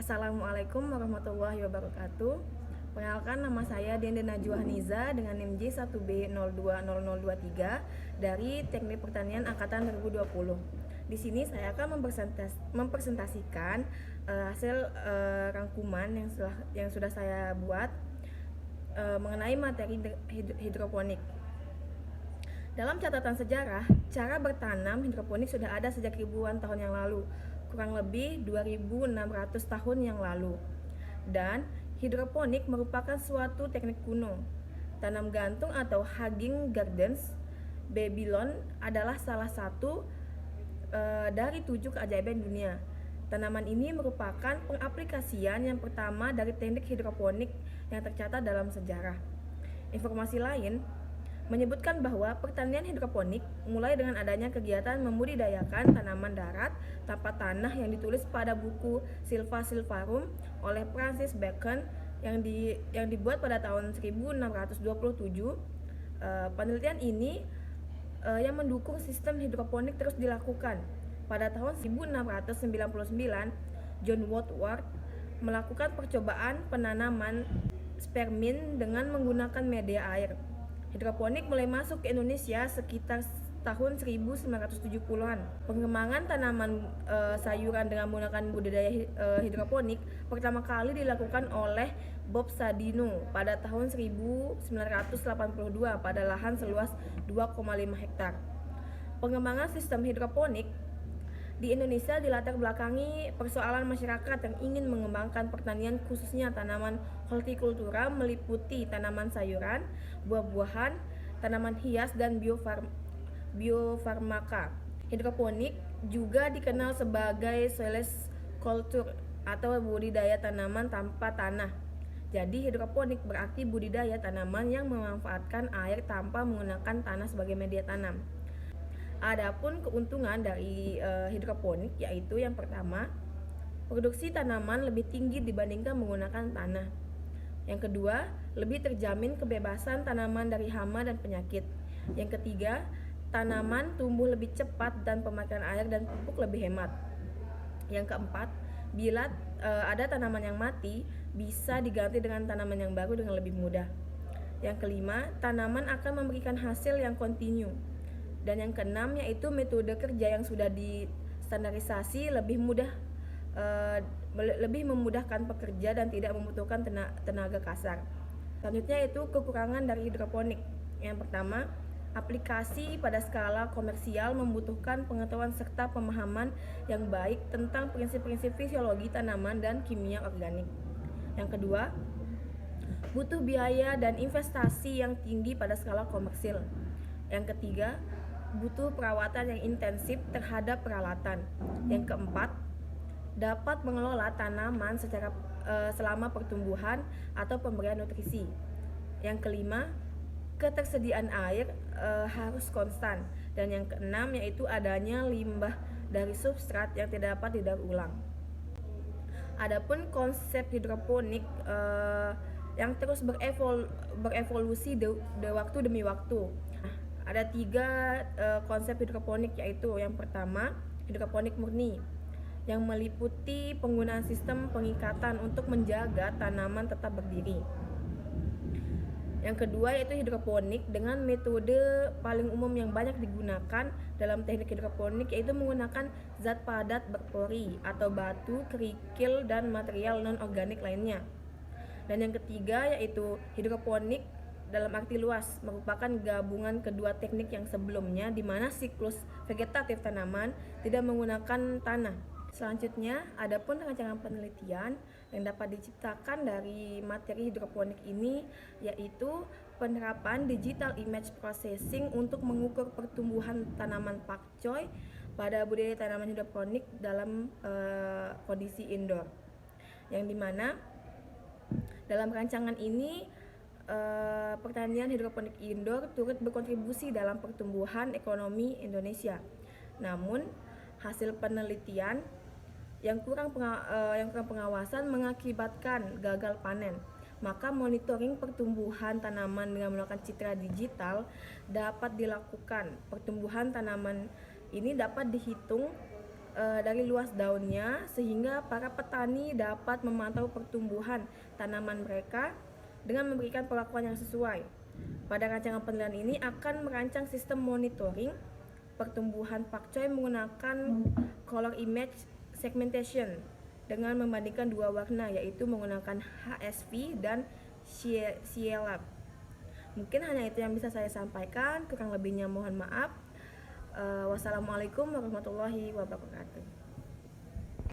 Assalamualaikum warahmatullahi wabarakatuh. Perkenalkan, nama saya Dende Najwa Haniza dengan NIM J1B020023 dari Teknik Pertanian Angkatan 2020. Di sini saya akan mempresentasikan hasil rangkuman yang sudah saya buat mengenai materi hidroponik. Dalam catatan sejarah, cara bertanam hidroponik sudah ada sejak ribuan tahun yang lalu, kurang lebih 2600 tahun yang lalu. Dan hidroponik merupakan suatu teknik kuno. Tanam gantung atau hanging gardens Babylon adalah salah satu dari 7 keajaiban dunia. Tanaman ini merupakan pengaplikasian yang pertama dari teknik hidroponik yang tercatat dalam sejarah. Informasi lain menyebutkan bahwa pertanian hidroponik mulai dengan adanya kegiatan membudidayakan tanaman darat tanpa tanah yang ditulis pada buku Silva Silvarum oleh Francis Bacon yang dibuat pada tahun 1627. Penelitian ini yang mendukung sistem hidroponik terus dilakukan. Pada tahun 1699, John Woodward melakukan percobaan penanaman spermin dengan menggunakan media air. Hidroponik mulai masuk ke Indonesia sekitar tahun 1970-an. Pengembangan tanaman sayuran dengan menggunakan budidaya hidroponik pertama kali dilakukan oleh Bob Sadino pada tahun 1982 pada lahan seluas 2,5 hektar. Pengembangan sistem hidroponik di Indonesia dilatar belakangi persoalan masyarakat yang ingin mengembangkan pertanian khususnya tanaman hortikultura meliputi tanaman sayuran, buah-buahan, tanaman hias, dan biofarmaka. Hidroponik juga dikenal sebagai soilless culture atau budidaya tanaman tanpa tanah. Jadi hidroponik berarti budidaya tanaman yang memanfaatkan air tanpa menggunakan tanah sebagai media tanam. Adapun keuntungan dari hidroponik yaitu yang pertama, produksi tanaman lebih tinggi dibandingkan menggunakan tanah. Yang kedua, lebih terjamin kebebasan tanaman dari hama dan penyakit. Yang ketiga, tanaman tumbuh lebih cepat dan pemakaian air dan pupuk lebih hemat. Yang keempat, bila ada tanaman yang mati, bisa diganti dengan tanaman yang baru dengan lebih mudah. Yang kelima, tanaman akan memberikan hasil yang kontinu. Dan yang keenam yaitu metode kerja yang sudah distandarisasi lebih memudahkan pekerja dan tidak membutuhkan tenaga kasar. Selanjutnya itu kekurangan dari hidroponik. Yang pertama, aplikasi pada skala komersial membutuhkan pengetahuan serta pemahaman yang baik tentang prinsip-prinsip fisiologi tanaman dan kimia organik. Yang kedua, butuh biaya dan investasi yang tinggi pada skala komersil. Yang ketiga, butuh perawatan yang intensif terhadap peralatan. Yang keempat, dapat mengelola tanaman selama pertumbuhan atau pemberian nutrisi. Yang kelima, ketersediaan air harus konstan. Dan yang keenam yaitu adanya limbah dari substrat yang tidak dapat didaur ulang. Adapun konsep hidroponik yang terus berevolusi waktu demi waktu. Ada 3 konsep hidroponik, yaitu yang pertama, hidroponik murni yang meliputi penggunaan sistem pengikatan untuk menjaga tanaman tetap berdiri. Yang kedua yaitu hidroponik dengan metode paling umum yang banyak digunakan dalam teknik hidroponik, yaitu menggunakan zat padat berpori atau batu, kerikil, dan material non-organik lainnya. Dan yang ketiga yaitu hidroponik dalam arti luas, merupakan gabungan kedua teknik yang sebelumnya di mana siklus vegetatif tanaman tidak menggunakan tanah. Selanjutnya, adapun rancangan penelitian yang dapat diciptakan dari materi hidroponik ini yaitu penerapan digital image processing untuk mengukur pertumbuhan tanaman pakcoy pada budidaya tanaman hidroponik dalam kondisi indoor. Yang dimana dalam rancangan ini pertanian hidroponik indoor turut berkontribusi dalam pertumbuhan ekonomi Indonesia. Namun, hasil penelitian yang kurang pengawasan mengakibatkan gagal panen. Maka monitoring pertumbuhan tanaman dengan menggunakan citra digital dapat dilakukan. Pertumbuhan tanaman ini dapat dihitung dari luas daunnya sehingga para petani dapat memantau pertumbuhan tanaman mereka dengan memberikan perlakuan yang sesuai. Pada rancangan penilaian ini akan merancang sistem monitoring pertumbuhan pakcoy menggunakan color image segmentation dengan membandingkan dua warna, yaitu menggunakan HSV dan CLAB. Mungkin hanya itu yang bisa saya sampaikan, kurang lebihnya mohon maaf. Wassalamualaikum warahmatullahi wabarakatuh.